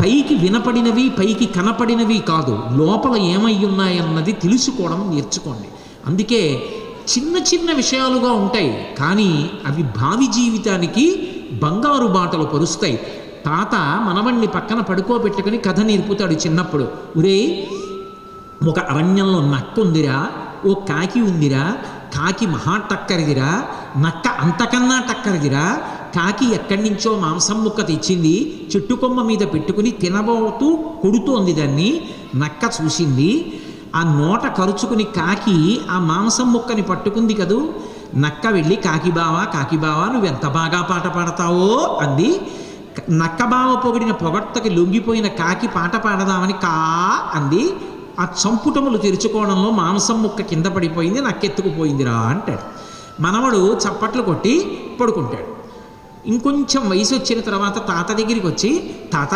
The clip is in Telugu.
పైకి వినపడినవి పైకి కనపడినవి కాదు, లోపల ఏమై ఉన్నాయన్నది తెలుసుకోవడం నేర్చుకోండి. అందుకే చిన్న చిన్న విషయాలుగా ఉంటాయి, కానీ అవి భావి జీవితానికి బంగారు బాటలు పరుస్తాయి. తాత మనవణ్ణి పక్కన పడుకోబెట్టుకుని కథ నేర్పుతాడు చిన్నప్పుడు. ఒరే, ఒక అరణ్యంలో నక్క ఉందిరా, ఓ కాకి ఉందిరా, కాకి మహా టక్కరిదిరా, నక్క అంతకన్నా టక్కరిదిరా. కాకి ఎక్కడి నుంచో మాంసం ముక్క తెచ్చింది, చెట్టు కొమ్మ మీద పెట్టుకుని తినబోతూ కొడుతోంది దాన్ని. నక్క చూసింది, ఆ నోట కరుచుకుని కాకి ఆ మాంసం ముక్కని పట్టుకుంది కదూ. నక్క వెళ్ళి కాకి బావా నువ్వెంత బాగా పాట పాడతావో అంది. నక్క బావ పొగిడిన పొగడ్తకి లొంగిపోయిన కాకి పాట పాడదామని కా అంది. ఆ చంపుటములు తెరుచుకోవడంలో మాంసం ముక్క కింద పడిపోయింది, నక్కెత్తుకుపోయిందిరా అంటాడు. మనవడు చప్పట్లు కొట్టి పడుకుంటాడు. ఇంకొంచెం వయసు వచ్చిన తర్వాత తాత దగ్గరికి వచ్చి, తాత